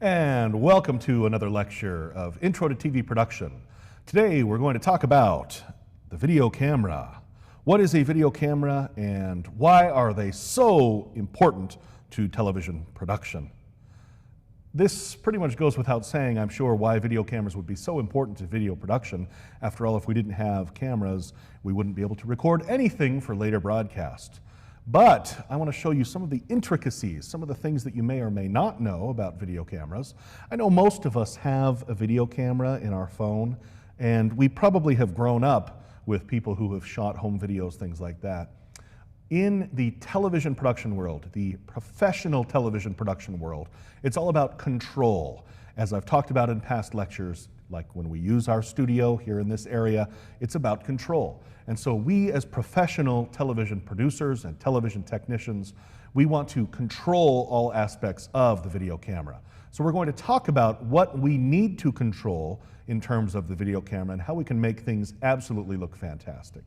And welcome to another lecture of Intro to TV Production. Today we're going to talk about the video camera. What is a video camera and why are they so important to television production? This pretty much goes without saying, I'm sure, why video cameras would be so important to video production. After all, if we didn't have cameras, we wouldn't be able to record anything for later broadcast. But I want to show you some of the intricacies, some of the things that you may or may not know about video cameras. I know most of us have a video camera in our phone, and we probably have grown up with people who have shot home videos, things like that. In the television production world, the professional television production world, it's all about control. As I've talked about in past lectures, like when we use our studio here in this area, it's about control. And so we as professional television producers and television technicians, we want to control all aspects of the video camera. So we're going to talk about what we need to control in terms of the video camera and how we can make things absolutely look fantastic.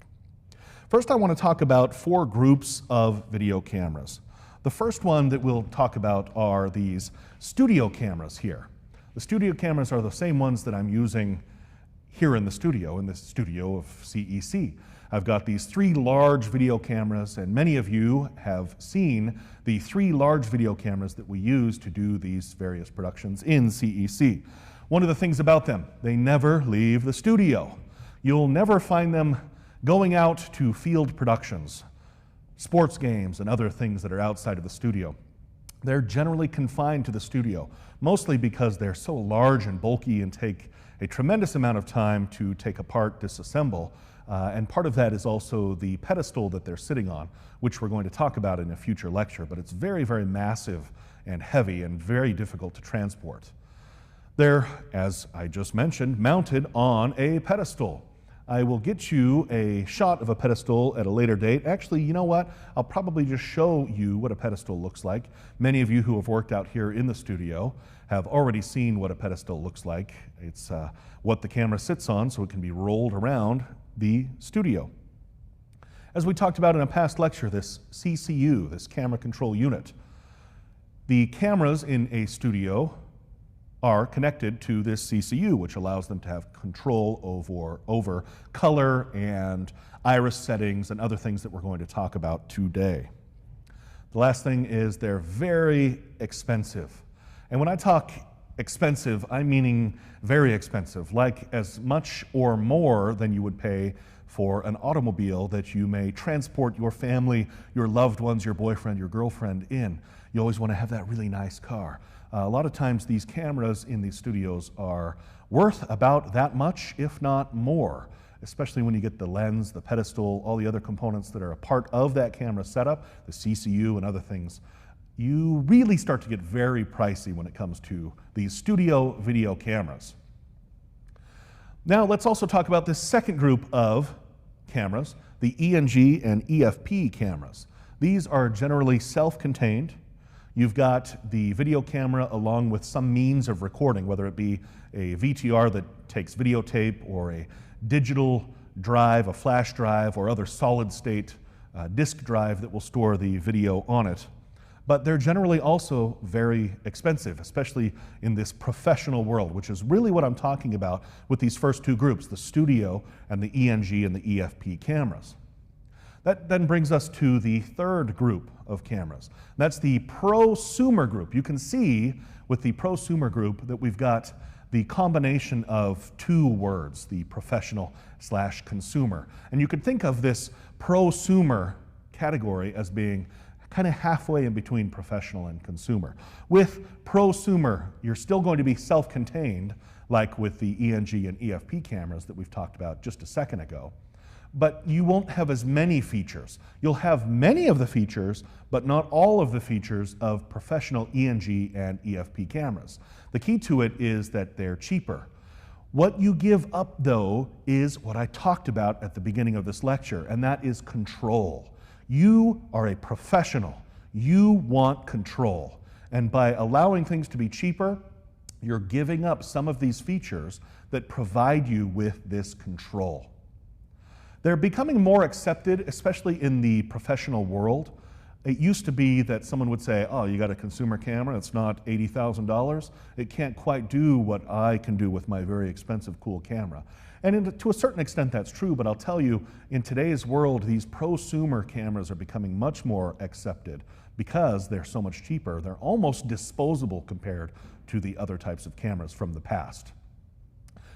First, I want to talk about four groups of video cameras. The first one that we'll talk about are these studio cameras here. The studio cameras are the same ones that I'm using here in the studio of CEC. I've got these three large video cameras, and many of you have seen the three large video cameras that we use to do these various productions in CEC. One of the things about them, they never leave the studio. You'll never find them going out to field productions, sports games, and other things that are outside of the studio. They're generally confined to the studio, mostly because they're so large and bulky and take a tremendous amount of time to take apart, disassemble, and part of that is also the pedestal that they're sitting on, which we're going to talk about in a future lecture, but it's very, very massive and heavy and very difficult to transport. They're, as I just mentioned, mounted on a pedestal. I will get you a shot of a pedestal at a later date. Actually, you know what? I'll probably just show you what a pedestal looks like. Many of you who have worked out here in the studio have already seen what a pedestal looks like. It's what the camera sits on, so it can be rolled around the studio. As we talked about in a past lecture, this CCU, this camera control unit, the cameras in a studio are connected to this CCU, which allows them to have control over color and iris settings and other things that we're going to talk about today. The last thing is they're very expensive. And when I talk expensive, I'm meaning very expensive, like as much or more than you would pay for an automobile that you may transport your family, your loved ones, your boyfriend, your girlfriend in. You always want to have that really nice car. A lot of times these cameras in these studios are worth about that much, if not more, especially when you get the lens, the pedestal, all the other components that are a part of that camera setup, the CCU and other things. You really start to get very pricey when it comes to these studio video cameras. Now let's also talk about this second group of cameras, the ENG and EFP cameras. These are generally self-contained. You've got the video camera along with some means of recording, whether it be a VTR that takes videotape or a digital drive, a flash drive, or other solid state disk drive that will store the video on it. But they're generally also very expensive, especially in this professional world, which is really what I'm talking about with these first two groups, the studio and the ENG and the EFP cameras. That then brings us to the third group of cameras. That's the prosumer group. You can see with the prosumer group that we've got the combination of two words, the professional / consumer. And you could think of this prosumer category as being kind of halfway in between professional and consumer. With prosumer, you're still going to be self-contained, like with the ENG and EFP cameras that we've talked about just a second ago. But you won't have as many features. You'll have many of the features, but not all of the features of professional ENG and EFP cameras. The key to it is that they're cheaper. What you give up, though, is what I talked about at the beginning of this lecture, and that is control. You are a professional. You want control. And by allowing things to be cheaper, you're giving up some of these features that provide you with this control. They're becoming more accepted, especially in the professional world. It used to be that someone would say, oh, you got a consumer camera, it's not $80,000. It can't quite do what I can do with my very expensive, cool camera. And to a certain extent that's true, but I'll tell you, in today's world, these prosumer cameras are becoming much more accepted because they're so much cheaper. They're almost disposable compared to the other types of cameras from the past.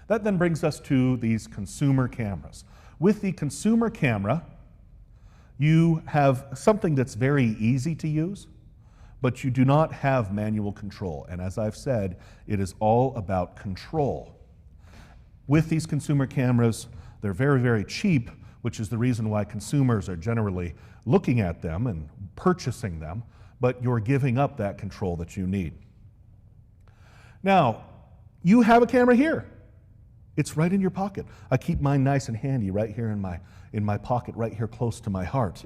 That then brings us to these consumer cameras. With the consumer camera, you have something that's very easy to use, but you do not have manual control. And as I've said, it is all about control. With these consumer cameras, they're very, very cheap, which is the reason why consumers are generally looking at them and purchasing them, but you're giving up that control that you need. Now, you have a camera here. It's right in your pocket. I keep mine nice and handy right here in my pocket, right here close to my heart.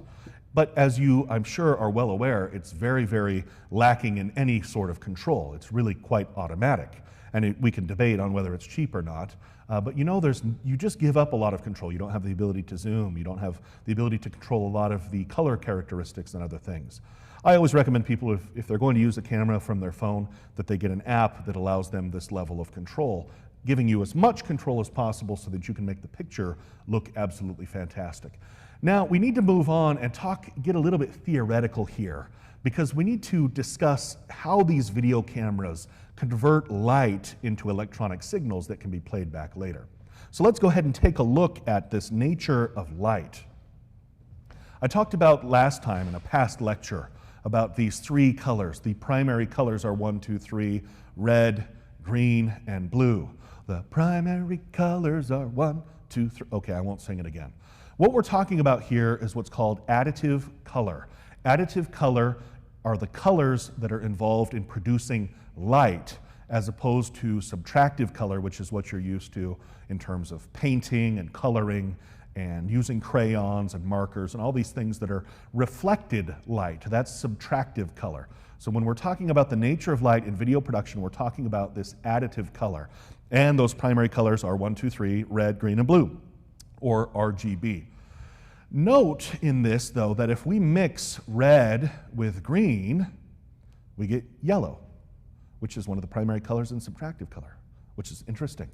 But as you, I'm sure, are well aware, it's very, very lacking in any sort of control. It's really quite automatic. And we can debate on whether it's cheap or not. But you know, you just give up a lot of control. You don't have the ability to zoom. You don't have the ability to control a lot of the color characteristics and other things. I always recommend people, if they're going to use a camera from their phone, that they get an app that allows them this level of control, giving you as much control as possible so that you can make the picture look absolutely fantastic. Now, we need to move on and get a little bit theoretical here, because we need to discuss how these video cameras convert light into electronic signals that can be played back later. So let's go ahead and take a look at this nature of light. I talked about last time in a past lecture about these three colors. The primary colors are 1, 2, 3, red, green, and blue. The primary colors are 1, 2, 3. Okay, I won't sing it again. What we're talking about here is what's called additive color. Additive color are the colors that are involved in producing light, as opposed to subtractive color, which is what you're used to in terms of painting and coloring and using crayons and markers and all these things that are reflected light. That's subtractive color. So when we're talking about the nature of light in video production, we're talking about this additive color. And those primary colors are 1, 2, 3, red, green, and blue, or RGB. Note in this, though, that if we mix red with green, we get yellow, which is one of the primary colors in subtractive color, which is interesting.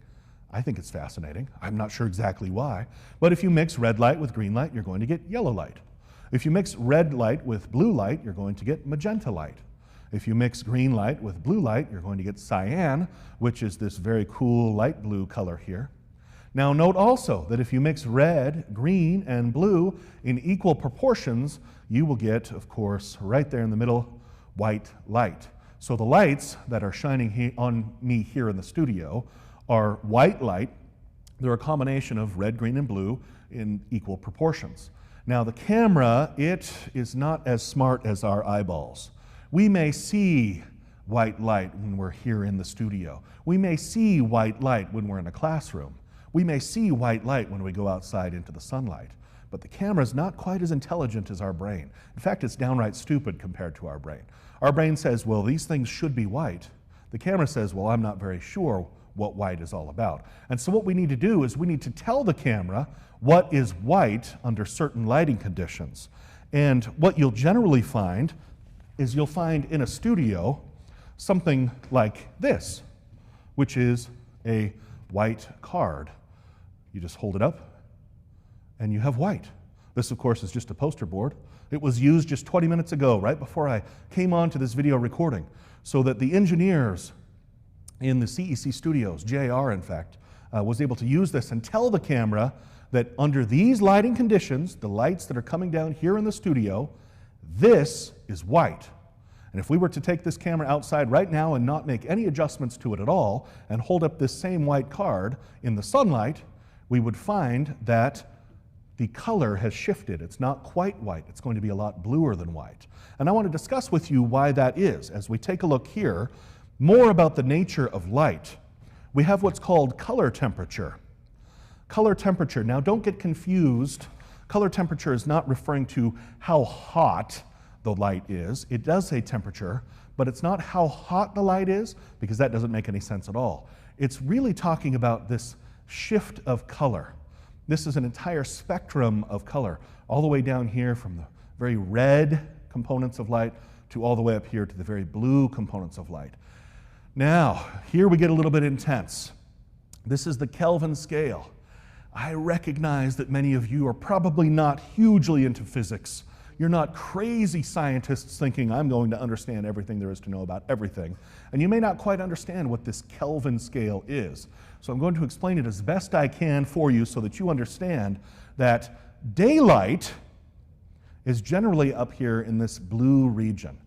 I think it's fascinating. I'm not sure exactly why. But if you mix red light with green light, you're going to get yellow light. If you mix red light with blue light, you're going to get magenta light. If you mix green light with blue light, you're going to get cyan, which is this very cool light blue color here. Now note also that if you mix red, green, and blue in equal proportions, you will get, of course, right there in the middle, white light. So the lights that are shining on me here in the studio are white light. They're a combination of red, green, and blue in equal proportions. Now the camera, it is not as smart as our eyeballs. We may see white light when we're here in the studio. We may see white light when we're in a classroom. We may see white light when we go outside into the sunlight. But the camera is not quite as intelligent as our brain. In fact, it's downright stupid compared to our brain. Our brain says, well, these things should be white. The camera says, well, I'm not very sure what white is all about. And so what we need to do is we need to tell the camera what is white under certain lighting conditions. And what you'll generally find is you'll find in a studio something like this, which is a white card. You just hold it up and you have white. This, of course, is just a poster board. It was used just 20 minutes ago, right before I came on to this video recording, so that the engineers in the CEC studios, JR in fact, was able to use this and tell the camera that under these lighting conditions, the lights that are coming down here in the studio, this is white. And if we were to take this camera outside right now and not make any adjustments to it at all, and hold up this same white card in the sunlight, we would find that the color has shifted. It's not quite white. It's going to be a lot bluer than white. And I want to discuss with you why that is as we take a look here more about the nature of light. We have what's called color temperature. Color temperature. Now don't get confused. Color temperature is not referring to how hot the light is. It does say temperature, but it's not how hot the light is, because that doesn't make any sense at all. It's really talking about this shift of color. This is an entire spectrum of color, all the way down here from the very red components of light to all the way up here to the very blue components of light. Now, here we get a little bit intense. This is the Kelvin scale. I recognize that many of you are probably not hugely into physics. You're not crazy scientists thinking, I'm going to understand everything there is to know about everything. And you may not quite understand what this Kelvin scale is. So I'm going to explain it as best I can for you so that you understand that daylight is generally up here in this blue region.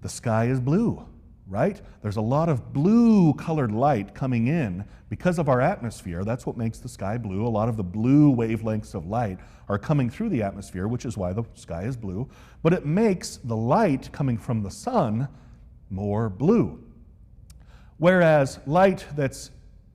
The sky is blue, right? There's a lot of blue colored light coming in because of our atmosphere. That's what makes the sky blue. A lot of the blue wavelengths of light are coming through the atmosphere, which is why the sky is blue. But it makes the light coming from the sun more blue. Whereas light that's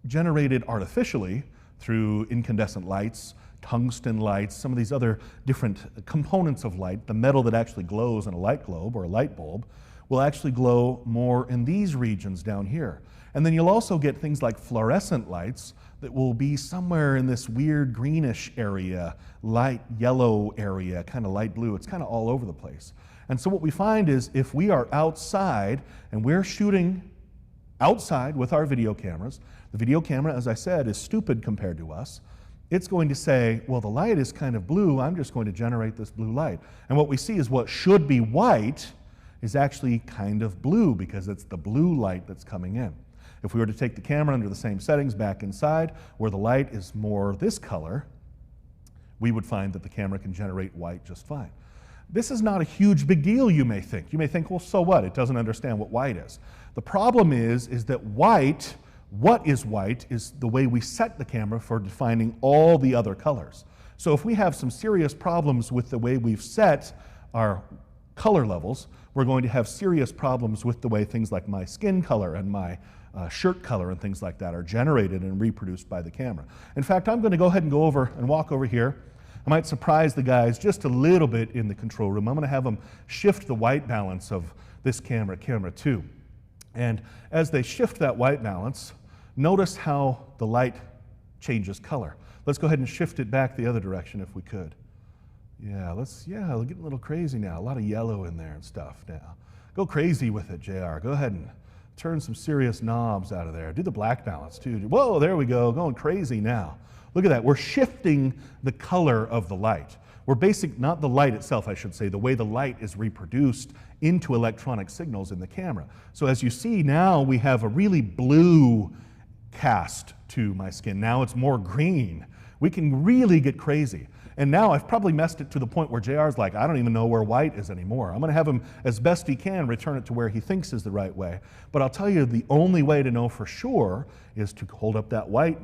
generated artificially through incandescent lights, tungsten lights, some of these other different components of light, the metal that actually glows in a light globe or a light bulb, will actually glow more in these regions down here. And then you'll also get things like fluorescent lights that will be somewhere in this weird greenish area, light yellow area, kind of light blue. It's kind of all over the place. And so what we find is if we are outside and we're shooting outside with our video cameras, the video camera, as I said, is stupid compared to us. It's going to say, well, the light is kind of blue, I'm just going to generate this blue light. And what we see is what should be white is actually kind of blue because it's the blue light that's coming in. If we were to take the camera under the same settings back inside, where the light is more this color, we would find that the camera can generate white just fine. This is not a huge big deal, you may think. You may think, well, so what? It doesn't understand what white is. The problem is that white, what is white, is the way we set the camera for defining all the other colors. So if we have some serious problems with the way we've set our color levels, we're going to have serious problems with the way things like my skin color and my shirt color and things like that are generated and reproduced by the camera. In fact, I'm going to go ahead and go over and walk over here. I might surprise the guys just a little bit in the control room. I'm going to have them shift the white balance of this camera, camera 2. And as they shift that white balance, notice how the light changes color. Let's go ahead and shift it back the other direction if we could. Yeah, we're getting a little crazy now. A lot of yellow in there and stuff now. Go crazy with it, JR. Go ahead and turn some serious knobs out of there. Do the black balance too. Whoa, there we go, going crazy now. Look at that, we're shifting the color of the light. Not the light itself, I should say, the way the light is reproduced into electronic signals in the camera. So as you see now, we have a really blue cast to my skin. Now it's more green. We can really get crazy. And now I've probably messed it to the point where JR's like, I don't even know where white is anymore. I'm going to have him, as best he can, return it to where he thinks is the right way. But I'll tell you, the only way to know for sure is to hold up that white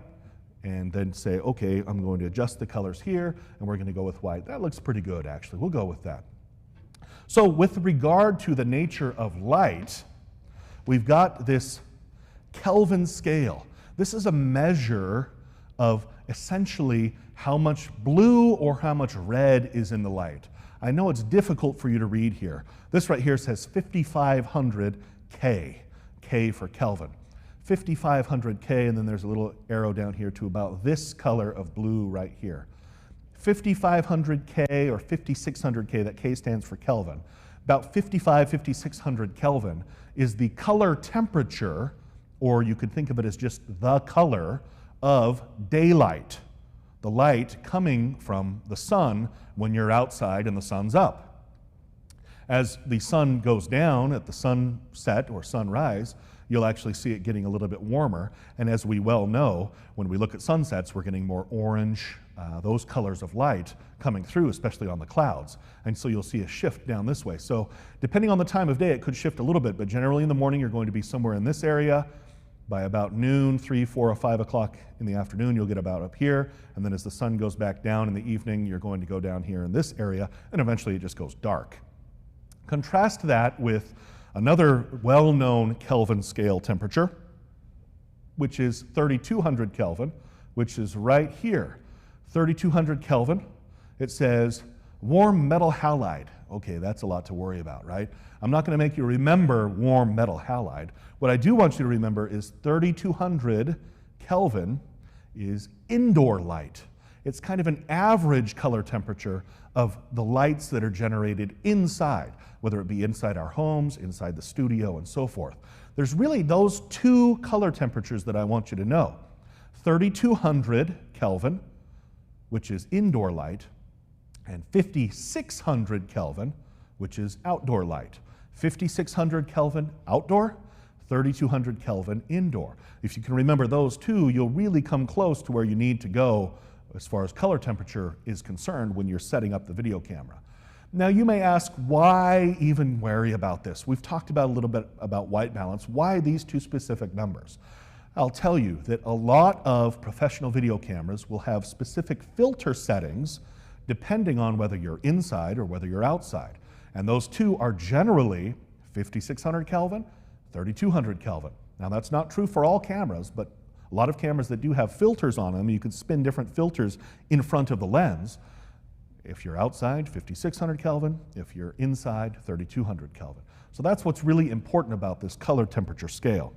and then say, okay, I'm going to adjust the colors here, and we're going to go with white. That looks pretty good, actually. We'll go with that. So with regard to the nature of light, we've got this Kelvin scale. This is a measure of essentially how much blue or how much red is in the light. I know it's difficult for you to read here. This right here says 5500 K, K for Kelvin. 5500 K, and then there's a little arrow down here to about this color of blue right here. 5500 K or 5600 K, that K stands for Kelvin. About 5600 Kelvin is the color temperature, or you could think of it as just the color of daylight. The light coming from the sun when you're outside and the sun's up. As the sun goes down at the sunset or sunrise, you'll actually see it getting a little bit warmer. And as we well know, when we look at sunsets, we're getting more orange, those colors of light coming through, especially on the clouds. And so you'll see a shift down this way. So depending on the time of day, it could shift a little bit, but generally in the morning, you're going to be somewhere in this area. By about noon, 3, 4, or 5 o'clock in the afternoon, you'll get about up here. And then as the sun goes back down in the evening, you're going to go down here in this area, and eventually it just goes dark. Contrast that with another well-known Kelvin scale temperature, which is 3200 Kelvin, which is right here. 3200 Kelvin, it says warm metal halide. Okay, that's a lot to worry about, right? I'm not going to make you remember warm metal halide. What I do want you to remember is 3200 Kelvin is indoor light. It's kind of an average color temperature of the lights that are generated inside, whether it be inside our homes, inside the studio, and so forth. There's really those two color temperatures that I want you to know. 3200 Kelvin, which is indoor light, and 5600 Kelvin, which is outdoor light. 5600 Kelvin outdoor, 3200 Kelvin indoor. If you can remember those two, you'll really come close to where you need to go as far as color temperature is concerned when you're setting up the video camera. Now you may ask, why even worry about this? We've talked about a little bit about white balance. Why these two specific numbers? I'll tell you that a lot of professional video cameras will have specific filter settings depending on whether you're inside or whether you're outside. And those two are generally 5600 Kelvin, 3200 Kelvin. Now that's not true for all cameras, but a lot of cameras that do have filters on them, you can spin different filters in front of the lens. If you're outside, 5600 Kelvin. If you're inside, 3200 Kelvin. So that's what's really important about this color temperature scale.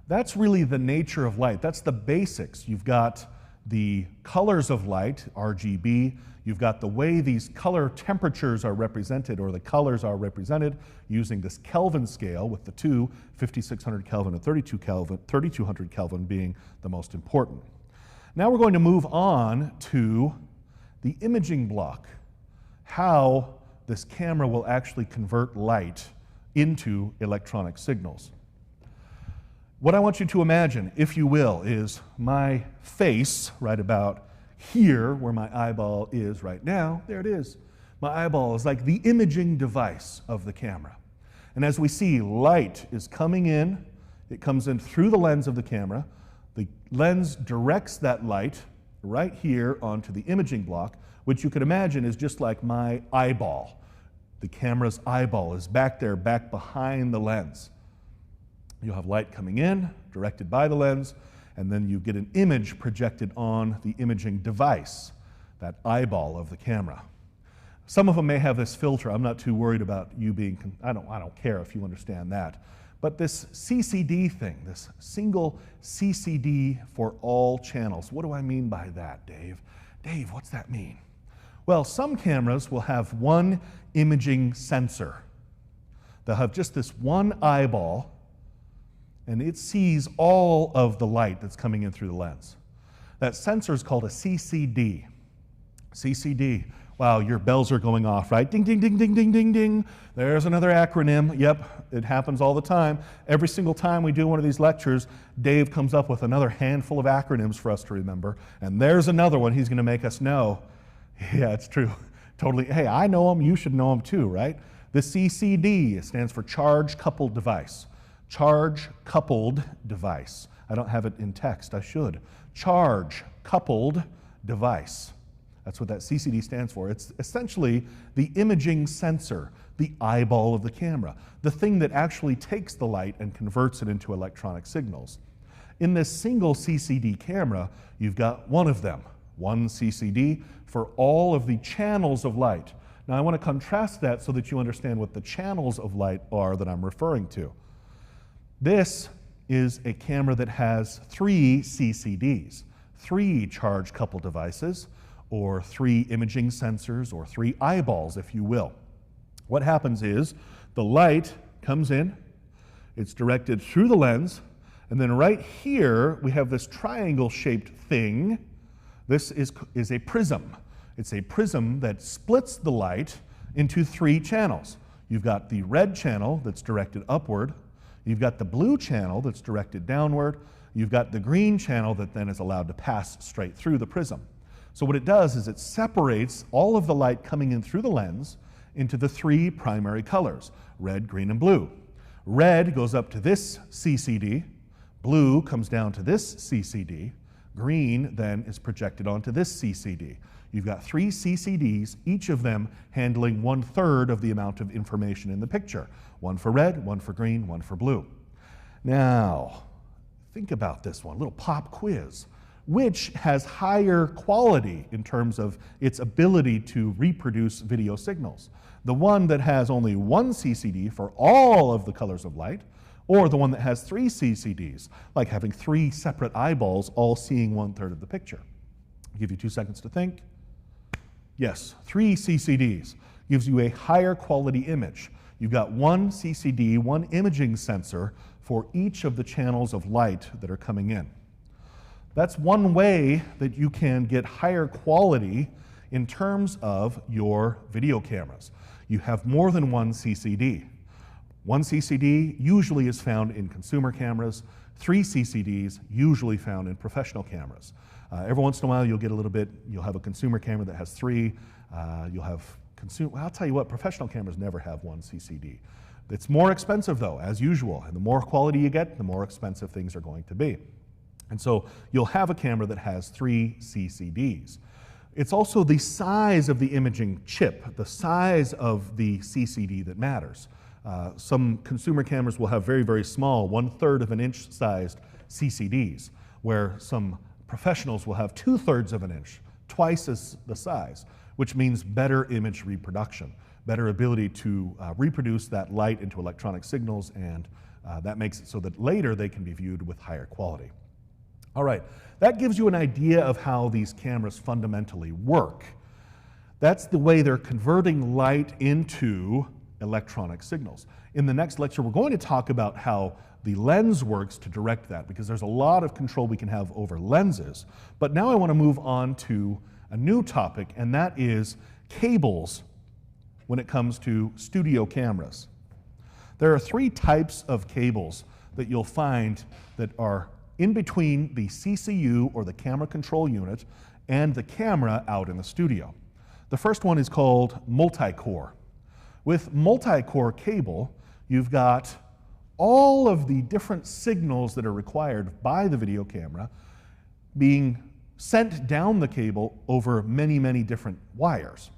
That's really the nature of light. That's the basics. You've got the colors of light, RGB. You've got the way these color temperatures are represented, or the colors are represented, using this Kelvin scale with the two, 5600 Kelvin and 3200 Kelvin being the most important. Now we're going to move on to the imaging block, how this camera will actually convert light into electronic signals. What I want you to imagine, if you will, is my face right about here, where my eyeball is right now. There it is. My eyeball is like the imaging device of the camera. And as we see, light is coming in. It comes in through the lens of the camera. The lens directs that light right here onto the imaging block, which you could imagine is just like my eyeball. The camera's eyeball is back there, back behind the lens. You'll have light coming in, directed by the lens, and then you get an image projected on the imaging device, that eyeball of the camera. Some of them may have this filter. I'm not too worried about you being, I don't care if you understand that. But this CCD thing, this single CCD for all channels, what do I mean by that, Dave? Dave, what's that mean? Well, some cameras will have one imaging sensor. They'll have just this one eyeball, and it sees all of the light that's coming in through the lens. That sensor is called a CCD. CCD. Wow, your bells are going off, right? Ding, ding, ding, ding, ding, ding, ding. There's another acronym. Yep, it happens all the time. Every single time we do one of these lectures, Dave comes up with another handful of acronyms for us to remember, and there's another one he's going to make us know. Yeah, it's true. Totally. Hey, I know them. You should know them too, right? The CCD stands for Charge Coupled Device. Charge Coupled Device. I don't have it in text. I should. Charge Coupled Device. That's what that CCD stands for. It's essentially the imaging sensor, the eyeball of the camera, the thing that actually takes the light and converts it into electronic signals. In this single CCD camera, you've got one of them, one CCD for all of the channels of light. Now I want to contrast that so that you understand what the channels of light are that I'm referring to. This is a camera that has 3 CCDs, 3 charge coupled devices, or 3 imaging sensors, or 3 eyeballs, if you will. What happens is the light comes in, it's directed through the lens, and then right here we have this triangle-shaped thing. This is a prism. It's a prism that splits the light into 3 channels. You've got the red channel that's directed upward, you've got the blue channel that's directed downward, you've got the green channel that then is allowed to pass straight through the prism. So what it does is it separates all of the light coming in through the lens into the 3 primary colors, red, green, and blue. Red goes up to this CCD, blue comes down to this CCD, green then is projected onto this CCD. You've got 3 CCDs, each of them handling 1/3 of the amount of information in the picture. One for red, one for green, one for blue. Now, think about this one, a little pop quiz. Which has higher quality in terms of its ability to reproduce video signals? The one that has only 1 CCD for all of the colors of light, or the one that has 3 CCDs, like having 3 separate eyeballs all seeing 1/3 of the picture? I'll give you 2 seconds to think. Yes, 3 CCDs gives you a higher quality image. You've got 1 CCD, 1 imaging sensor for each of the channels of light that are coming in. That's one way that you can get higher quality in terms of your video cameras. You have more than 1 CCD. 1 CCD usually is found in consumer cameras. 3 CCDs usually found in professional cameras. Every once in a while you'll get a little bit, you'll have a consumer camera that has 3. You'll have well, I'll tell you what, professional cameras never have 1 CCD. It's more expensive though, as usual, and the more quality you get, the more expensive things are going to be. And so you'll have a camera that has 3 CCDs. It's also the size of the imaging chip, the size of the CCD that matters. Some consumer cameras will have very, very small, 1/3 of an inch sized CCDs, where some professionals will have 2/3 of an inch, twice as the size, which means better image reproduction, better ability to reproduce that light into electronic signals, and that makes it so that later they can be viewed with higher quality. All right, that gives you an idea of how these cameras fundamentally work. That's the way they're converting light into electronic signals. In the next lecture, we're going to talk about how the lens works to direct that, because there's a lot of control we can have over lenses. But now I want to move on to a new topic, and that is cables when it comes to studio cameras. There are 3 types of cables that you'll find that are in between the CCU, or the camera control unit, and the camera out in the studio. The first one is called multi-core. With multi-core cable, you've got all of the different signals that are required by the video camera being sent down the cable over many, many different wires.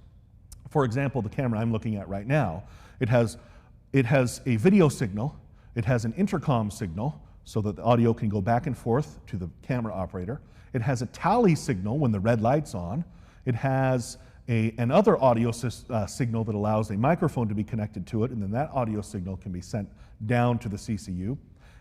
For example, the camera I'm looking at right now, it has a video signal, it has an intercom signal, so that the audio can go back and forth to the camera operator. It has a tally signal when the red light's on. It has another audio signal that allows a microphone to be connected to it, and then that audio signal can be sent down to the CCU.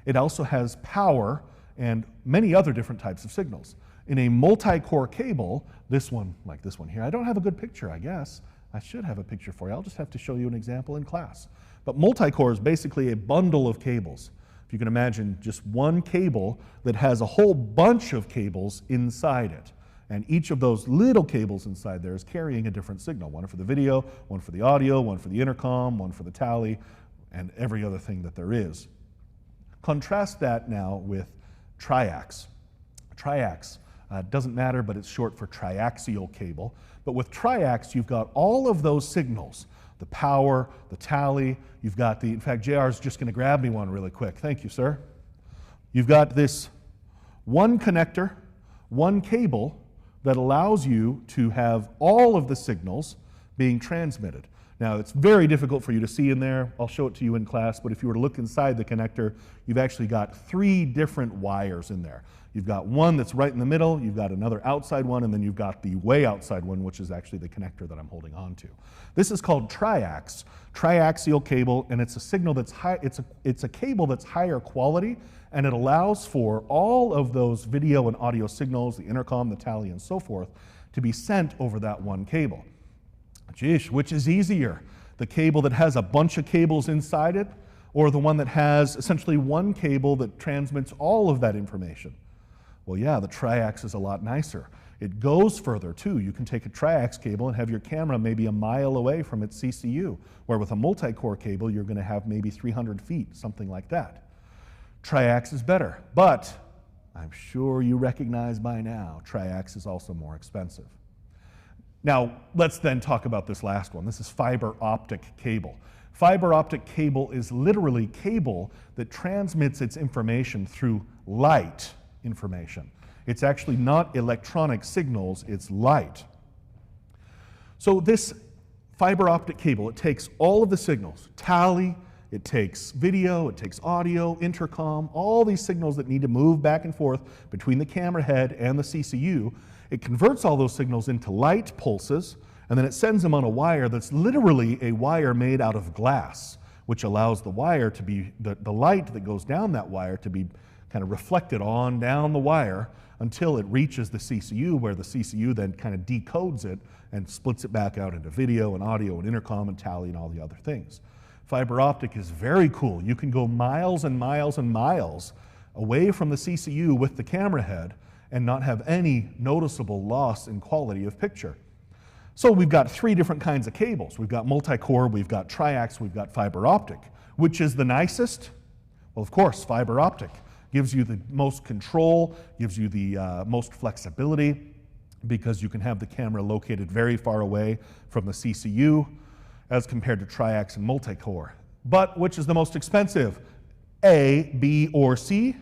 It also has power and many other different types of signals. In a multi-core cable, this one, like this one here, I don't have a good picture, I guess. I should have a picture for you. I'll just have to show you an example in class. But multi-core is basically a bundle of cables. You can imagine just one cable that has a whole bunch of cables inside it. And each of those little cables inside there is carrying a different signal. One for the video, one for the audio, one for the intercom, one for the tally, and every other thing that there is. Contrast that now with triax. Triax doesn't matter, but it's short for triaxial cable. But with triax, you've got all of those signals. The power, the tally, you've got in fact, JR is just going to grab me one really quick. Thank you, sir. You've got this one connector, one cable that allows you to have all of the signals being transmitted. Now, it's very difficult for you to see in there. I'll show it to you in class, but if you were to look inside the connector, you've actually got 3 different wires in there. You've got one that's right in the middle, you've got another outside one, and then you've got the way outside one, which is actually the connector that I'm holding on to. This is called triax, triaxial cable, and it's a signal that's it's a cable that's higher quality, and it allows for all of those video and audio signals, the intercom, the tally, and so forth, to be sent over that one cable. Geesh, which is easier? The cable that has a bunch of cables inside it, or the one that has essentially one cable that transmits all of that information? Well, yeah, the triax is a lot nicer. It goes further too. You can take a triax cable and have your camera maybe a mile away from its CCU, where with a multi-core cable, you're going to have maybe 300 feet, something like that. Triax is better, but I'm sure you recognize by now, triax is also more expensive. Now, let's then talk about this last one. This is fiber optic cable. Fiber optic cable is literally cable that transmits its information through light information. It's actually not electronic signals, it's light. So this fiber optic cable, it takes all of the signals, tally, it takes video, it takes audio, intercom, all these signals that need to move back and forth between the camera head and the CCU. It converts all those signals into light pulses, and then it sends them on a wire that's literally a wire made out of glass, which allows the wire to be, the light that goes down that wire to be kind of reflected on down the wire until it reaches the CCU, where the CCU then kind of decodes it and splits it back out into video and audio and intercom and tally and all the other things. Fiber optic is very cool. You can go miles and miles and miles away from the CCU with the camera head and not have any noticeable loss in quality of picture. So we've got three different kinds of cables. We've got multi-core, we've got triax, we've got fiber optic. Which is the nicest? Well, of course, fiber optic. Gives you the most control, gives you the most flexibility, because you can have the camera located very far away from the CCU as compared to triax and multi-core. But which is the most expensive? A, B, or C?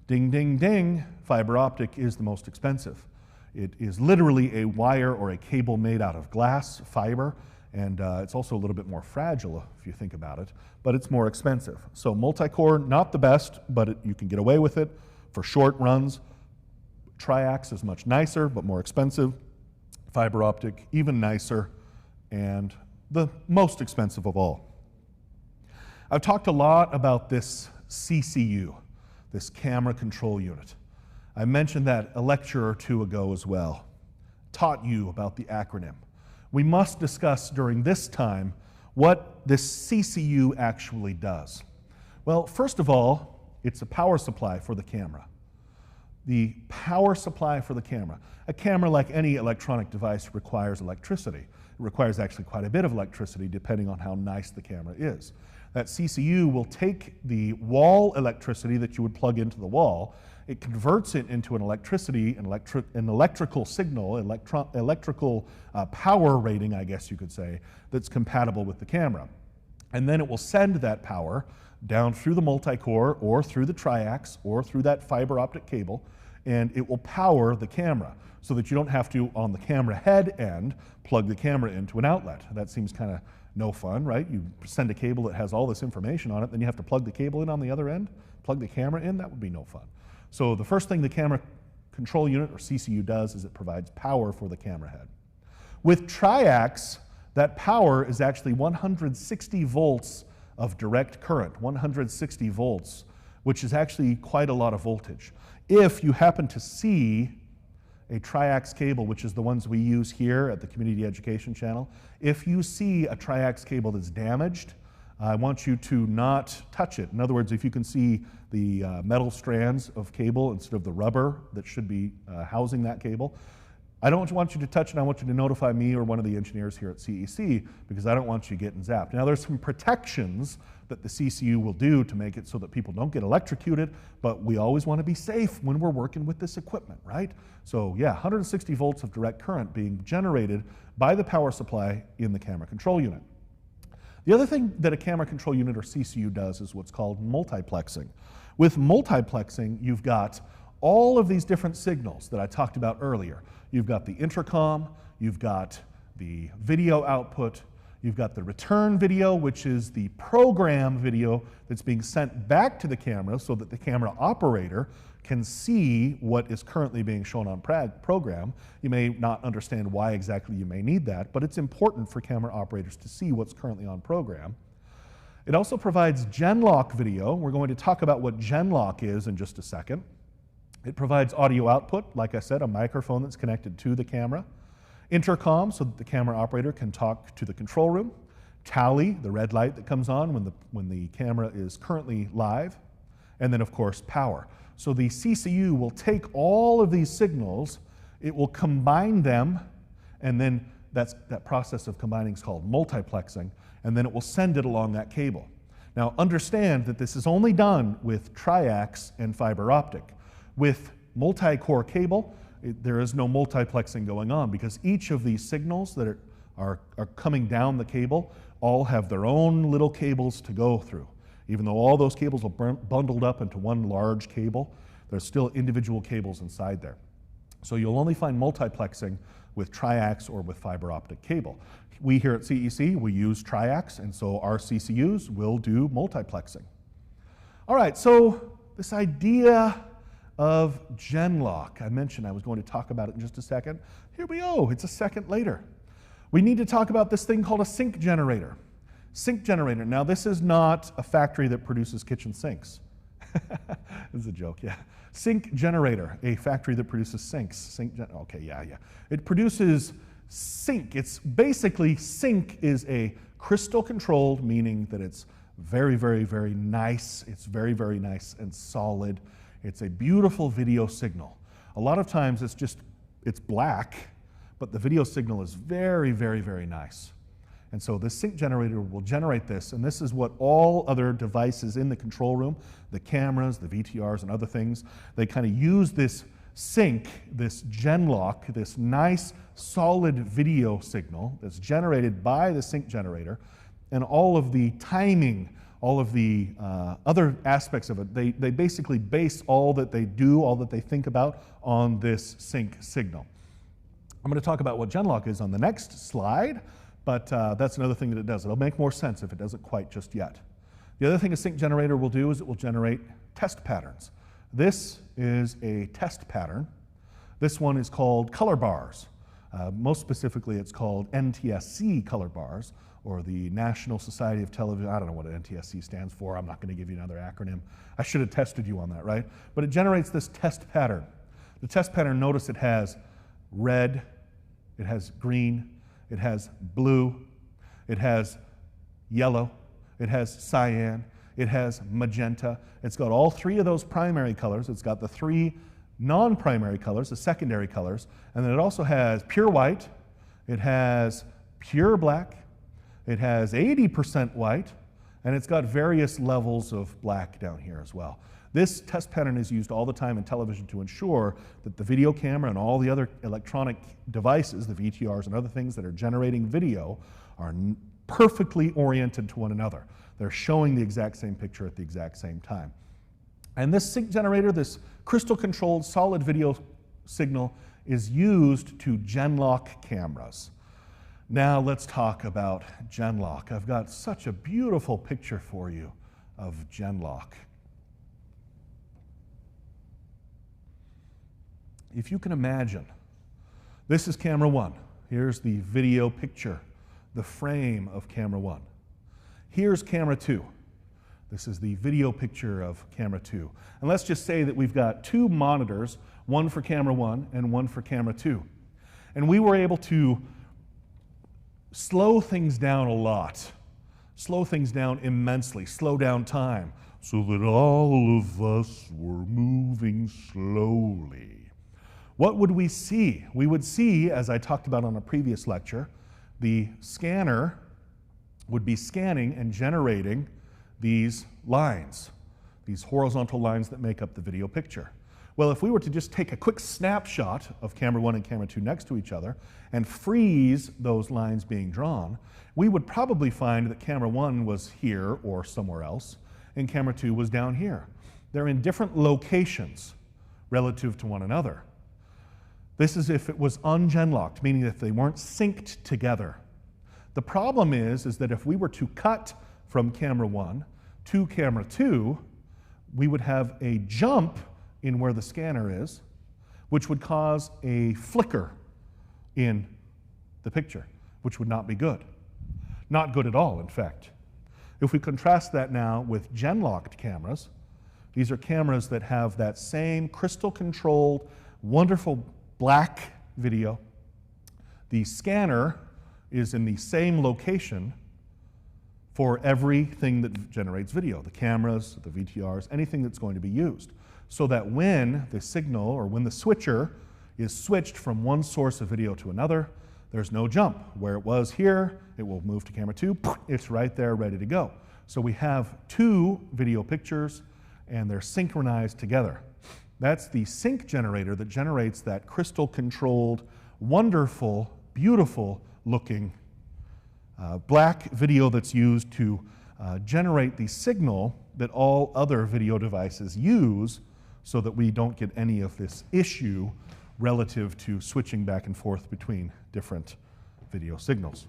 Ding, ding, ding. Fiber optic is the most expensive. It is literally a wire or a cable made out of glass, fiber, and it's also a little bit more fragile if you think about it, but it's more expensive. So multi-core, not the best, but you can get away with it for short runs. Triax is much nicer, but more expensive. Fiber optic, even nicer, and the most expensive of all. I've talked a lot about this CCU, this camera control unit. I mentioned that a lecture or two ago as well. Taught you about the acronym. We must discuss during this time what this CCU actually does. Well, first of all, it's a power supply for the camera. The power supply for the camera. A camera, like any electronic device, requires electricity. It requires actually quite a bit of electricity depending on how nice the camera is. That CCU will take the wall electricity that you would plug into the wall, it converts it into an electricity, an electrical signal, electrical power rating, I guess you could say, that's compatible with the camera. And then it will send that power down through the multi-core or through the triax or through that fiber optic cable, and it will power the camera so that you don't have to, on the camera head end, plug the camera into an outlet. That seems kind of no fun, right? You send a cable that has all this information on it, then you have to plug the cable in on the other end, plug the camera in. That would be no fun. So the first thing the camera control unit, or CCU, does is it provides power for the camera head. With triax, that power is actually 160 volts of direct current, 160 volts, which is actually quite a lot of voltage. If you happen to see a triax cable, which is the ones we use here at the Community Education Channel, if you see a triax cable that's damaged, I want you to not touch it. In other words, if you can see the metal strands of cable instead of the rubber that should be housing that cable, I don't want you to touch it. I want you to notify me or one of the engineers here at CEC, because I don't want you getting zapped. Now, there's some protections that the CCU will do to make it so that people don't get electrocuted, but we always want to be safe when we're working with this equipment, right? So yeah, 160 volts of direct current being generated by the power supply in the camera control unit. The other thing that a camera control unit, or CCU, does is what's called multiplexing. With multiplexing, you've got all of these different signals that I talked about earlier. You've got the intercom, you've got the video output, you've got the return video, which is the program video that's being sent back to the camera so that the camera operator can see what is currently being shown on program. You may not understand why exactly you may need that, but it's important for camera operators to see what's currently on program. It also provides GenLock video. We're going to talk about what GenLock is in just a second. It provides audio output, like I said, a microphone that's connected to the camera. Intercom, so that the camera operator can talk to the control room. Tally, the red light that comes on when the camera is currently live. And then, of course, power. So the CCU will take all of these signals, it will combine them, and then that process of combining is called multiplexing, and then it will send it along that cable. Now, understand that this is only done with triax and fiber optic. With multi-core cable, there is no multiplexing going on, because each of these signals that are coming down the cable all have their own little cables to go through. Even though all those cables are bundled up into one large cable, there's still individual cables inside there. So you'll only find multiplexing with triax or with fiber optic cable. We here at CEC, we use triax, and so our CCUs will do multiplexing. All right, so this idea of GenLock, I mentioned I was going to talk about it in just a second. Here we go, it's a second later. We need to talk about this thing called a sink generator. Sink generator. Now, this is not a factory that produces kitchen sinks. This is a joke, yeah. Sync generator, a factory that produces syncs. Okay, yeah. It produces sync. It's basically, sync is a crystal controlled, meaning that it's very, very, very nice. It's very, very nice and solid. It's a beautiful video signal. A lot of times it's black, but the video signal is very, very, very nice. And so this sync generator will generate this, and this is what all other devices in the control room, the cameras, the VTRs, and other things, they kind of use this sync, this GenLock, this nice, solid video signal that's generated by the sync generator, and all of the timing, all of the other aspects of it. They basically base all that they do, all that they think about on this sync signal. I'm going to talk about what GenLock is on the next slide. But that's another thing that it does. It'll make more sense if it doesn't quite just yet. The other thing a sync generator will do is it will generate test patterns. This is a test pattern. This one is called color bars. Most specifically, it's called NTSC color bars, or the National Society of Television. I don't know what NTSC stands for. I'm not going to give you another acronym. I should have tested you on that, right? But it generates this test pattern. The test pattern, notice it has red, it has green, it has blue, it has yellow, it has cyan, it has magenta. It's got all three of those primary colors. It's got the three non-primary colors, the secondary colors, and then it also has pure white, it has pure black, it has 80% white, and it's got various levels of black down here as well. This test pattern is used all the time in television to ensure that the video camera and all the other electronic devices, the VTRs and other things that are generating video, are perfectly oriented to one another. They're showing the exact same picture at the exact same time. And this sync generator, this crystal controlled solid video signal, is used to GenLock cameras. Now let's talk about GenLock. I've got such a beautiful picture for you of GenLock. If you can imagine, this is camera one. Here's the video picture, the frame of camera one. Here's camera two. This is the video picture of camera two. And let's just say that we've got two monitors, one for camera one and one for camera two. And we were able to slow things down a lot, slow things down immensely, slow down time, so that all of us were moving slowly. What would we see? We would see, as I talked about on a previous lecture, the scanner would be scanning and generating these lines, these horizontal lines that make up the video picture. Well, if we were to just take a quick snapshot of camera one and camera two next to each other and freeze those lines being drawn, we would probably find that camera one was here or somewhere else, and camera two was down here. They're in different locations relative to one another. This is if it was ungenlocked, meaning that they weren't synced together. The problem is that if we were to cut from camera one to camera two, we would have a jump in where the scanner is, which would cause a flicker in the picture, which would not be good. Not good at all, in fact. If we contrast that now with GenLocked cameras, these are cameras that have that same crystal-controlled, wonderful black video. The scanner is in the same location for everything that generates video, the cameras, the VTRs, anything that's going to be used. So that when the signal or when the switcher is switched from one source of video to another, there's no jump. Where it was here, it will move to camera two, it's right there ready to go. So we have two video pictures and they're synchronized together. That's the sync generator that generates that crystal controlled, wonderful, beautiful looking black video that's used to generate the signal that all other video devices use so that we don't get any of this issue relative to switching back and forth between different video signals.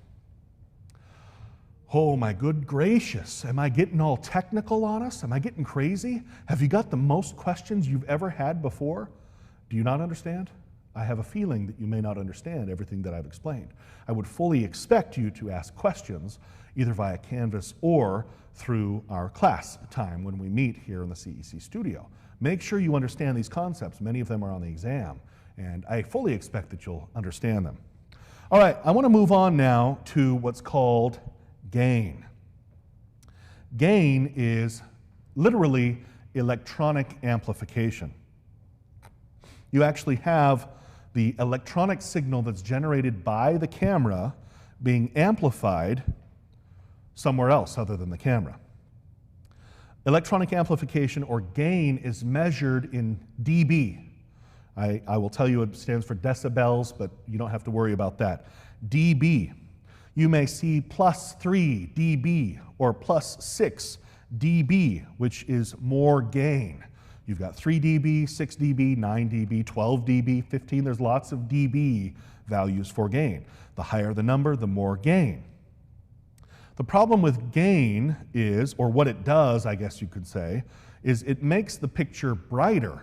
Oh my good gracious, am I getting all technical on us? Am I getting crazy? Have you got the most questions you've ever had before? Do you not understand? I have a feeling that you may not understand everything that I've explained. I would fully expect you to ask questions either via Canvas or through our class time when we meet here in the CEC studio. Make sure you understand these concepts. Many of them are on the exam, and I fully expect that you'll understand them. All right, I want to move on now to what's called gain. Gain is literally electronic amplification. You actually have the electronic signal that's generated by the camera being amplified somewhere else other than the camera. Electronic amplification, or gain, is measured in dB. I will tell you it stands for decibels, but you don't have to worry about that. dB. You may see +3 dB or +6 dB, which is more gain. You've got 3 dB, 6 dB, 9 dB, 12 dB, 15. There's lots of dB values for gain. The higher the number, the more gain. The problem with gain is, or what it does, I guess you could say, is it makes the picture brighter.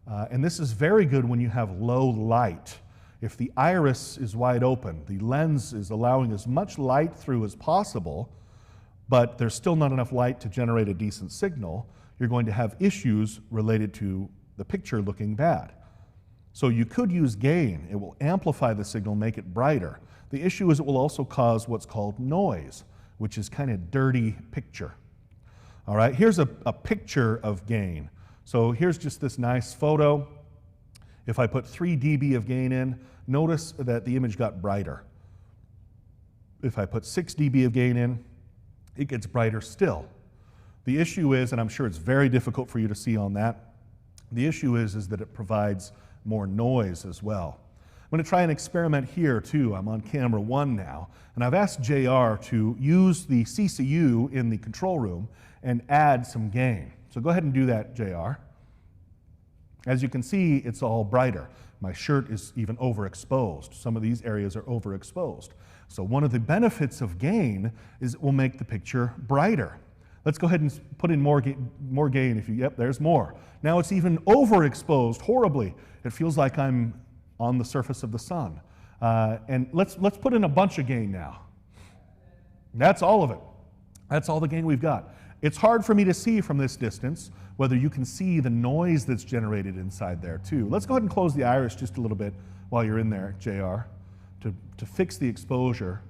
And this is very good when you have low light. If the iris is wide open, the lens is allowing as much light through as possible, but there's still not enough light to generate a decent signal, you're going to have issues related to the picture looking bad. So you could use gain. It will amplify the signal, make it brighter. The issue is it will also cause what's called noise, which is kind of dirty picture. All right, here's a picture of gain. So here's just this nice photo. If I put 3 dB of gain in, notice that the image got brighter. If I put 6 dB of gain in, it gets brighter still. The issue is, and I'm sure it's very difficult for you to see on that, the issue is that it provides more noise as well. I'm going to try an experiment here too. I'm on camera 1 now, and I've asked JR to use the CCU in the control room and add some gain. So go ahead and do that, JR. As you can see, it's all brighter. My shirt is even overexposed. Some of these areas are overexposed. So one of the benefits of gain is it will make the picture brighter. Let's go ahead and put in more gain. If you, yep, there's more. Now it's even overexposed horribly. It feels like I'm on the surface of the sun. And let's put in a bunch of gain now. That's all of it. That's all the gain we've got. It's hard for me to see from this distance whether you can see the noise that's generated inside there too. Let's go ahead and close the iris just a little bit while you're in there, JR, to fix the exposure.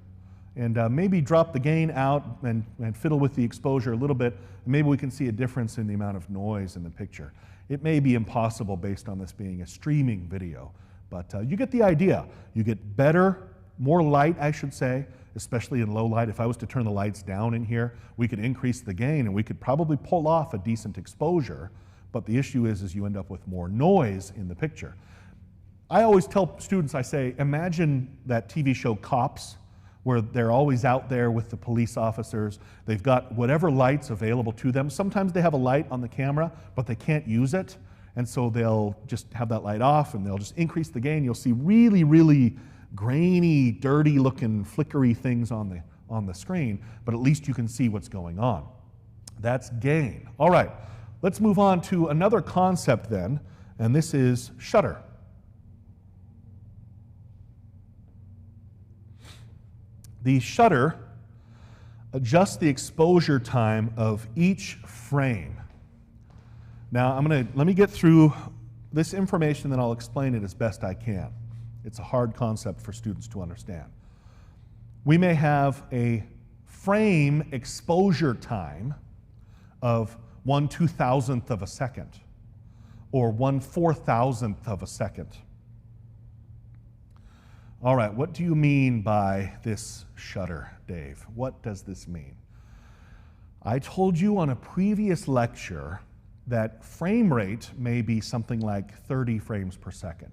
And maybe drop the gain out and fiddle with the exposure a little bit. Maybe we can see a difference in the amount of noise in the picture. It may be impossible based on this being a streaming video, but you get the idea. You get better, more light, I should say, especially in low light. If I was to turn the lights down in here, we could increase the gain and we could probably pull off a decent exposure, but the issue is you end up with more noise in the picture. I always tell students, I say, imagine that TV show Cops, where they're always out there with the police officers. They've got whatever lights available to them. Sometimes they have a light on the camera, but they can't use it, and so they'll just have that light off and they'll just increase the gain. You'll see really, really grainy, dirty looking, flickery things on the screen, but at least you can see what's going on. That's gain. All right, let's move on to another concept then, and this is shutter. The shutter adjusts the exposure time of each frame. Now, let me get through this information, then I'll explain it as best I can. It's a hard concept for students to understand. We may have a frame exposure time of 1/2000th of a second, or 1/4000th of a second. All right, what do you mean by this shutter, Dave? What does this mean? I told you on a previous lecture that frame rate may be something like 30 frames per second,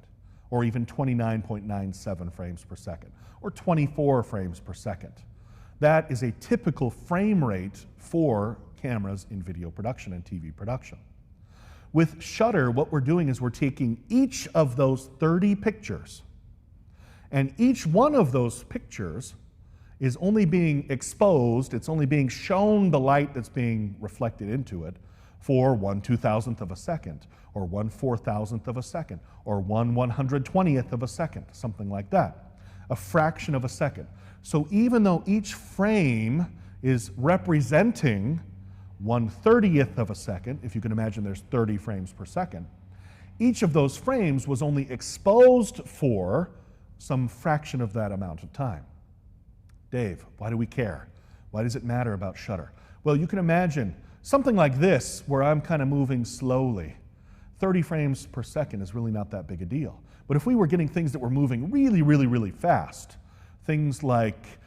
or even 29.97 frames per second, or 24 frames per second. That is a typical frame rate for cameras in video production and TV production. With shutter, what we're doing is we're taking each of those 30 pictures, and each one of those pictures is only being exposed, it's only being shown the light that's being reflected into it for 1/2000th of a second, or 1/4000th of a second, or 1/120th of a second, something like that. A fraction of a second. So even though each frame is representing 1/30th of a second, if you can imagine there's 30 frames per second, each of those frames was only exposed for some fraction of that amount of time. Dave, why do we care? Why does it matter about shutter? Well, you can imagine something like this where I'm kind of moving slowly. 30 frames per second is really not that big a deal. But if we were getting things that were moving really, really, really fast, things like,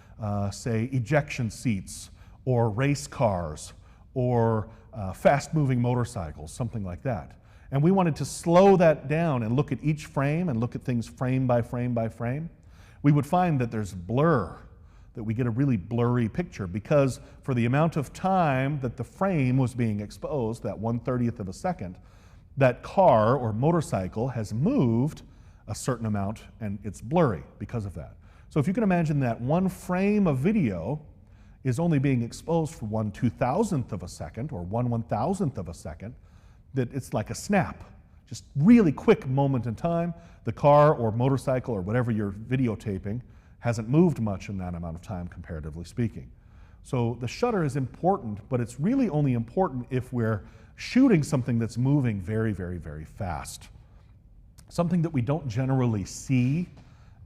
say, ejection seats or race cars or fast-moving motorcycles, something like that, and we wanted to slow that down and look at each frame and look at things frame by frame by frame, we would find that there's blur, that we get a really blurry picture because for the amount of time that the frame was being exposed, that 1/30th of a second, that car or motorcycle has moved a certain amount and it's blurry because of that. So if you can imagine that one frame of video is only being exposed for 1/2000th of a second or 1/1000th of a second, that it's like a snap, just really quick moment in time. The car or motorcycle or whatever you're videotaping hasn't moved much in that amount of time, comparatively speaking. So the shutter is important, but it's really only important if we're shooting something that's moving very, very, very fast. Something that we don't generally see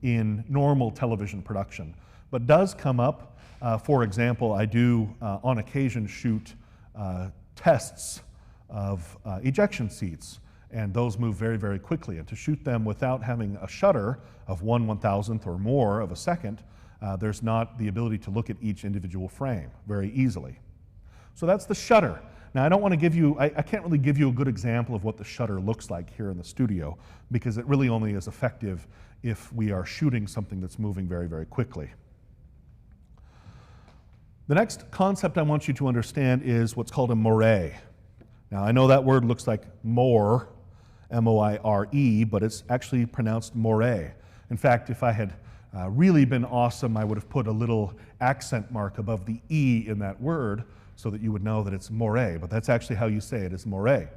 in normal television production, but does come up. For example, I do on occasion shoot tests of ejection seats, and those move very, very quickly. And to shoot them without having a shutter of 1/1000th or more of a second, there's not the ability to look at each individual frame very easily. So that's the shutter. Now I don't want to give you, I can't really give you a good example of what the shutter looks like here in the studio because it really only is effective if we are shooting something that's moving very, very quickly. The next concept I want you to understand is what's called a moire. Now I know that word looks like more, M-O-I-R-E, but it's actually pronounced moire. In fact, if I had really been awesome, I would have put a little accent mark above the E in that word so that you would know that it's moire, but that's actually how you say it, is moire.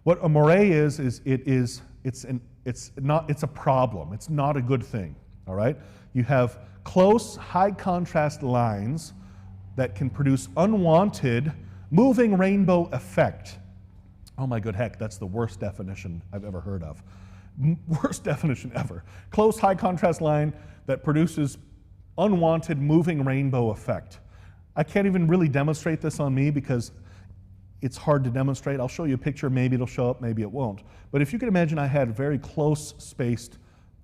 What a moire is it's a problem. It's not a good thing, all right? You have close, high contrast lines that can produce unwanted moving rainbow effect. Oh my good heck, that's the worst definition I've ever heard of. Worst definition ever. Close, high contrast line that produces unwanted moving rainbow effect. I can't even really demonstrate this on me because it's hard to demonstrate. I'll show you a picture, maybe it'll show up, maybe it won't. But if you can imagine I had very close spaced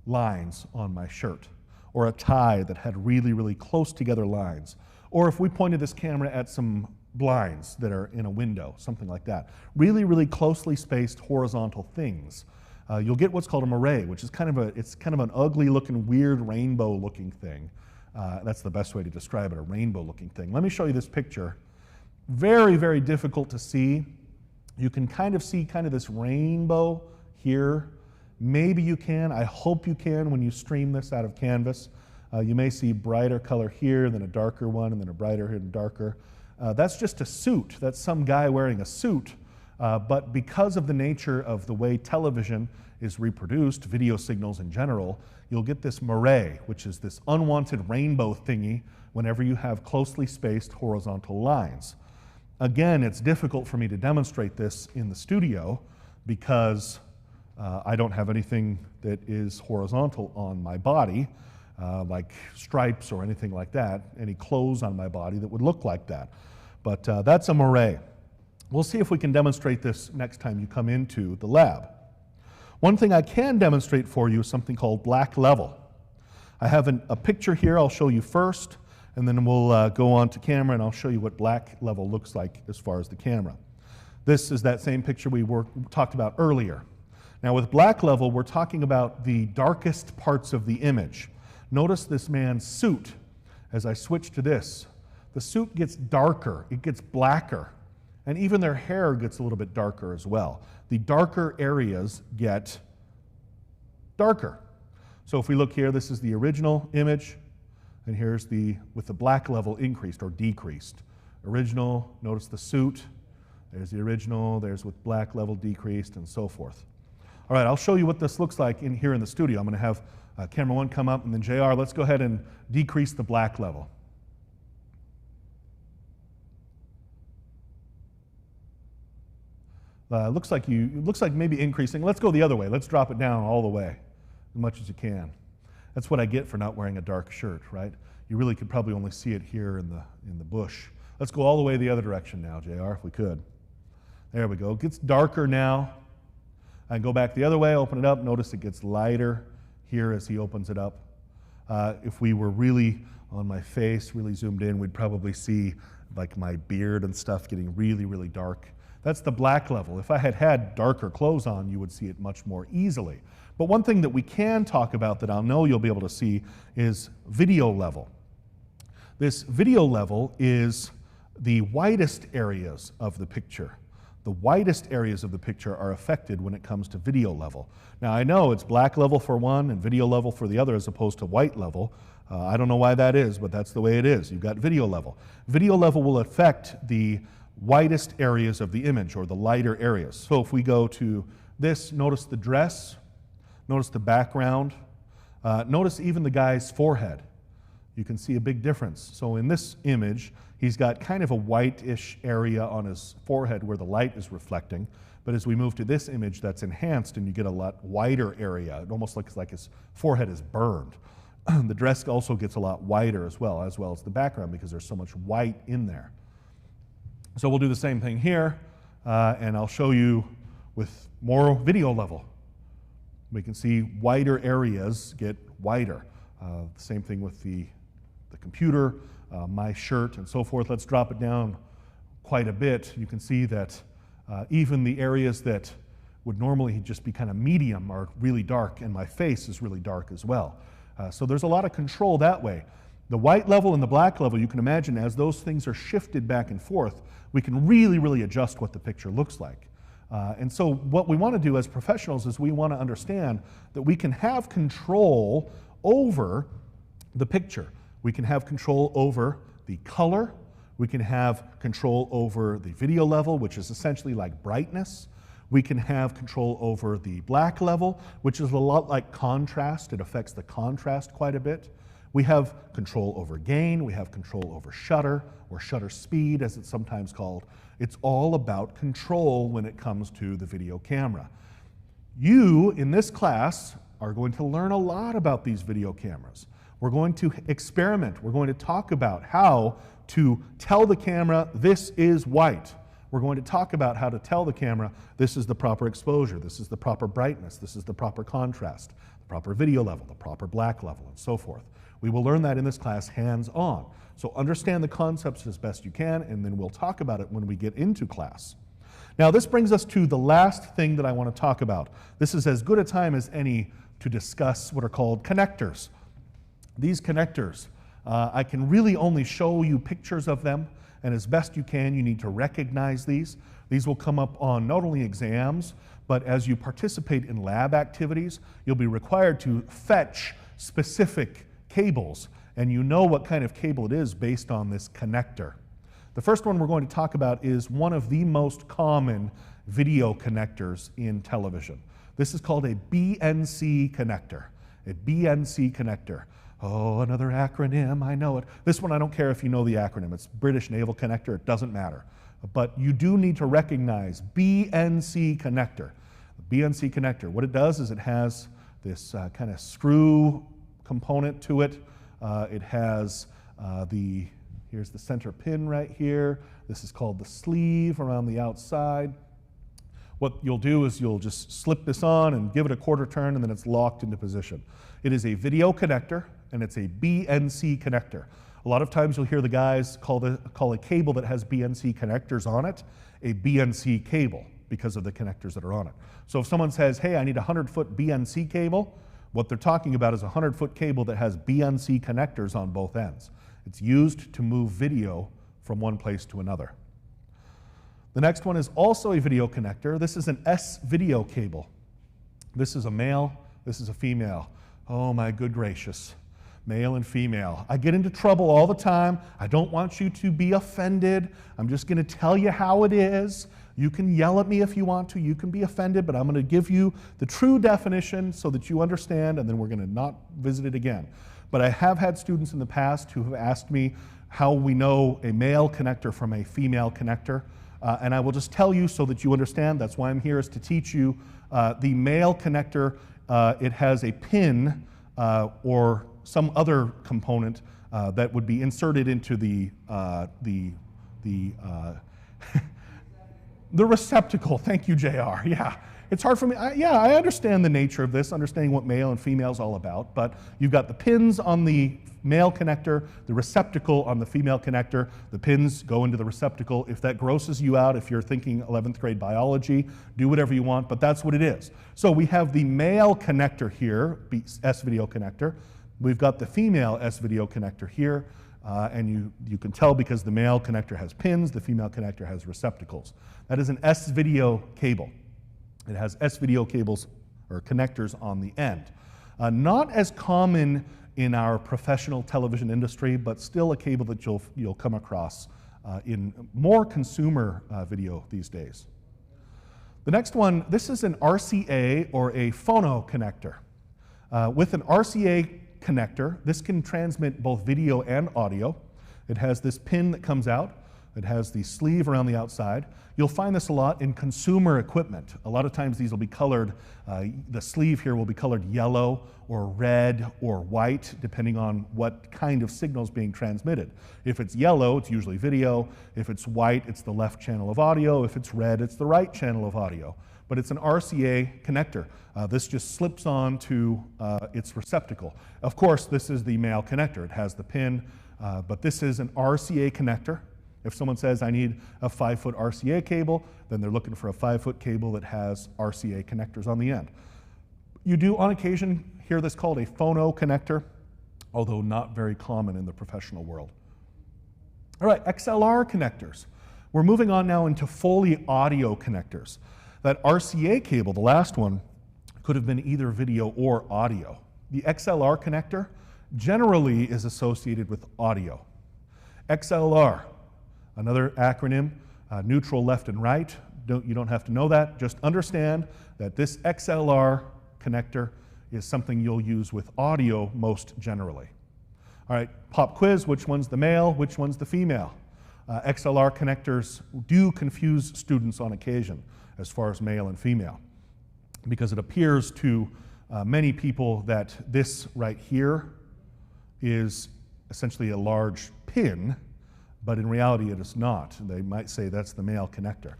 lines on my shirt, or a tie that had really, really close together lines, or if we pointed this camera at some blinds that are in a window, something like that. Really, really closely spaced horizontal things. You'll get what's called a moire, which is kind of an ugly looking, weird rainbow looking thing. That's the best way to describe it, a rainbow looking thing. Let me show you this picture. Very, very difficult to see. You can kind of see this rainbow here. Maybe you can, I hope you can when you stream this out of Canvas. You may see brighter color here, then a darker one, and then a brighter and darker. That's just a suit. That's some guy wearing a suit. But because of the nature of the way television is reproduced, video signals in general, you'll get this moire, which is this unwanted rainbow thingy whenever you have closely spaced horizontal lines. Again, it's difficult for me to demonstrate this in the studio because I don't have anything that is horizontal on my body, like stripes or anything like that, any clothes on my body that would look like that. But that's a moire. We'll see if we can demonstrate this next time you come into the lab. One thing I can demonstrate for you is something called black level. I have a picture here I'll show you first, and then we'll go on to camera and I'll show you what black level looks like as far as the camera. This is that same picture we talked about earlier. Now with black level, we're talking about the darkest parts of the image. Notice this man's suit. As I switch to this, the suit gets darker, it gets blacker, and even their hair gets a little bit darker as well. The darker areas get darker. So if we look here, this is the original image, and here's with the black level increased or decreased. Original, notice the suit, There's the original, there's with black level decreased, and so forth. All right, I'll show you what this looks like here in the studio. I'm going to have camera 1 come up, and then JR, let's go ahead and decrease the black level. Looks like maybe increasing. Let's go the other way. Let's drop it down all the way, as much as you can. That's what I get for not wearing a dark shirt, right? You really could probably only see it here in the bush. Let's go all the way the other direction now, JR, if we could. There we go. It gets darker now. I can go back the other way, open it up. Notice it gets lighter here as he opens it up. If we were really on my face, really zoomed in, we'd probably see like my beard and stuff getting really, really dark. That's the black level. If I had had darker clothes on, you would see it much more easily. But one thing that we can talk about that I'll know you'll be able to see is video level. This video level is the widest areas of the picture. The widest areas of the picture are affected when it comes to video level. Now I know it's black level for one and video level for the other as opposed to white level. I don't know why that is, but that's the way it is. You've got video level. Video level will affect the widest areas of the image, or the lighter areas. So if we go to this, notice the dress, notice the background, notice even the guy's forehead. You can see a big difference. So in this image, he's got kind of a whitish area on his forehead where the light is reflecting. But as we move to this image, that's enhanced and you get a lot wider area. It almost looks like his forehead is burned. The dress also gets a lot wider as well as the background, because there's so much white in there. So we'll do the same thing here, and I'll show you with more video level. We can see wider areas get wider. The same thing with the computer, my shirt, and so forth. Let's drop it down quite a bit. You can see that even the areas that would normally just be kind of medium are really dark, and my face is really dark as well. So there's a lot of control that way. The white level and the black level, you can imagine, as those things are shifted back and forth, we can really, really adjust what the picture looks like. And so what we want to do as professionals is we want to understand that we can have control over the picture. We can have control over the color. We can have control over the video level, which is essentially like brightness. We can have control over the black level, which is a lot like contrast. It affects the contrast quite a bit. We have control over gain. We have control over shutter, or shutter speed, as it's sometimes called. It's all about control when it comes to the video camera. You, in this class, are going to learn a lot about these video cameras. We're going to experiment. We're going to talk about how to tell the camera, this is white. We're going to talk about how to tell the camera, this is the proper exposure, this is the proper brightness, this is the proper contrast, the proper video level, the proper black level, and so forth. We will learn that in this class hands-on. So understand the concepts as best you can, and then we'll talk about it when we get into class. Now this brings us to the last thing that I want to talk about. This is as good a time as any to discuss what are called connectors. These connectors, I can really only show you pictures of them, and as best you can, you need to recognize these. These will come up on not only exams, but as you participate in lab activities, you'll be required to fetch specific cables, and you know what kind of cable it is based on this connector. The first one we're going to talk about is one of the most common video connectors in television. This is called a BNC connector. A BNC connector. Oh, another acronym, I know it. This one I don't care if you know the acronym. It's British Naval Connector, it doesn't matter. But you do need to recognize BNC connector. The BNC connector, what it does is it has this kind of screw component to it. It has here's the center pin right here. This is called the sleeve around the outside. What you'll do is you'll just slip this on and give it a quarter turn, and then it's locked into position. It is a video connector, and it's a BNC connector. A lot of times you'll hear the guys call a cable that has BNC connectors on it a BNC cable because of the connectors that are on it. So if someone says, hey, I need a 100-foot BNC cable, what they're talking about is a 100-foot cable that has BNC connectors on both ends. It's used to move video from one place to another. The next one is also a video connector. This is an SVideo cable. This is a male, this is a female. Oh my good gracious, male and female. I get into trouble all the time. I don't want you to be offended. I'm just going to tell you how it is. You can yell at me if you want to, you can be offended, but I'm going to give you the true definition so that you understand, and then we're going to not visit it again. But I have had students in the past who have asked me how we know a male connector from a female connector, and I will just tell you so that you understand. That's why I'm here, is to teach you. The male connector, it has a pin or some other component that would be inserted into the the receptacle. Thank you, JR. Yeah, it's hard for me. I understand the nature of this, understanding what male and female is all about, but you've got the pins on the male connector, the receptacle on the female connector. The pins go into the receptacle. If that grosses you out, if you're thinking 11th grade biology, do whatever you want, but that's what it is. So we have the male connector here, SVideo Connector. We've got the female SVideo Connector here, and you can tell because the male connector has pins, the female connector has receptacles. That is an SVideo cable. It has SVideo cables or connectors on the end. Not as common in our professional television industry, but still a cable that you'll come across in more consumer video these days. The next one, this is an RCA or a Phono Connector. With an RCA connector, this can transmit both video and audio. It has this pin that comes out. It has the sleeve around the outside. You'll find this a lot in consumer equipment. A lot of times these will be colored, the sleeve here will be colored yellow or red or white, depending on what kind of signal is being transmitted. If it's yellow, it's usually video. If it's white, it's the left channel of audio. If it's red, it's the right channel of audio. But it's an RCA connector. This just slips on to its receptacle. Of course, this is the male connector. It has the pin, but this is an RCA connector. If someone says, I need a 5-foot RCA cable, then they're looking for a 5-foot cable that has RCA connectors on the end. You do, on occasion, hear this called a phono connector, although not very common in the professional world. All right, XLR connectors. We're moving on now into fully audio connectors. That RCA cable, the last one, could have been either video or audio. The XLR connector generally is associated with audio. XLR, another acronym, neutral left and right. You don't have to know that. Just understand that this XLR connector is something you'll use with audio most generally. All right, pop quiz, which one's the male, which one's the female? XLR connectors do confuse students on occasion as far as male and female, because it appears to many people that this right here is essentially a large pin, but in reality it is not. They might say that's the male connector.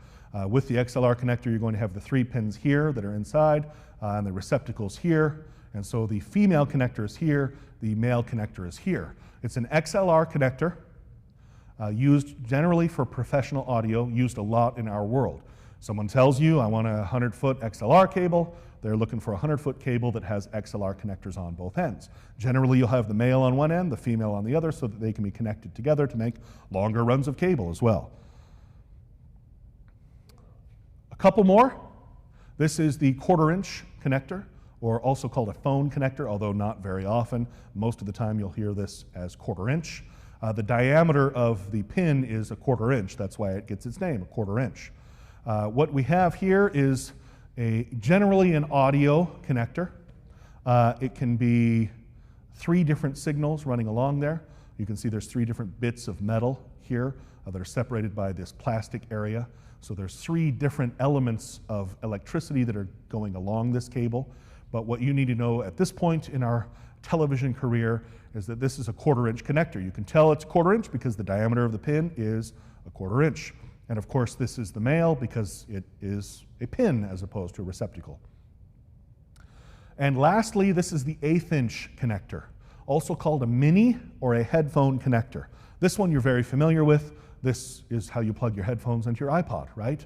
With the XLR connector, you're going to have the 3 pins here that are inside, and the receptacles here, and so the female connector is here, the male connector is here. It's an XLR connector, used generally for professional audio, used a lot in our world. Someone tells you, I want a 100-foot XLR cable. They're looking for a 100-foot cable that has XLR connectors on both ends. Generally, you'll have the male on one end, the female on the other, so that they can be connected together to make longer runs of cable as well. A couple more. This is the 1/4-inch connector, or also called a phone connector, although not very often. Most of the time, you'll hear this as 1/4-inch. The diameter of the pin is a 1/4-inch. That's why it gets its name, a 1/4-inch. What we have here is generally an audio connector. It can be 3 different signals running along there. You can see there's 3 different bits of metal here that are separated by this plastic area. So there's 3 different elements of electricity that are going along this cable. But what you need to know at this point in our television career is that this is a 1/4-inch connector. You can tell it's 1/4-inch because the diameter of the pin is a 1/4-inch. And of course, this is the male because it is a pin as opposed to a receptacle. And lastly, this is the 1/8-inch connector, also called a mini or a headphone connector. This one you're very familiar with. This is how you plug your headphones into your iPod, right?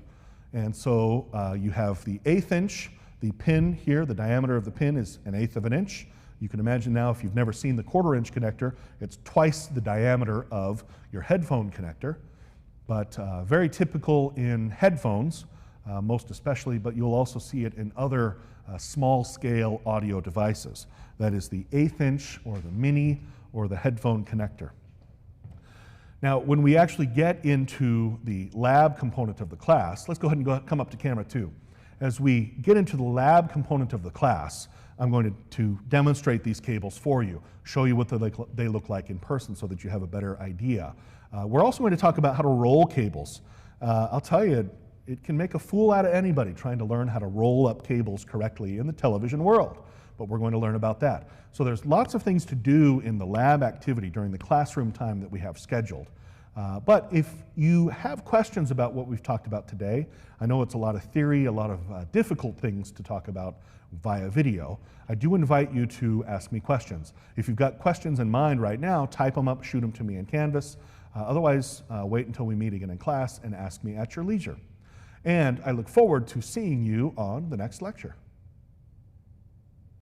And so you have the 1/8-inch, the pin here, the diameter of the pin is 1/8 of an inch. You can imagine now, if you've never seen the 1/4-inch connector, it's twice the diameter of your headphone connector. But very typical in headphones, most especially, but you'll also see it in other small-scale audio devices. That is the 1/8-inch or the mini or the headphone connector. Now, when we actually get into the lab component of the class, let's go ahead and come up to camera 2. As we get into the lab component of the class, I'm going to demonstrate these cables for you, show you what they look like in person so that you have a better idea. We're also going to talk about how to roll cables. I'll tell you, it can make a fool out of anybody trying to learn how to roll up cables correctly in the television world, but we're going to learn about that. So there's lots of things to do in the lab activity during the classroom time that we have scheduled. But if you have questions about what we've talked about today, I know it's a lot of theory, a lot of difficult things to talk about via video. I do invite you to ask me questions. If you've got questions in mind right now, type them up, shoot them to me in Canvas. Otherwise, wait until we meet again in class and ask me at your leisure. And I look forward to seeing you on the next lecture.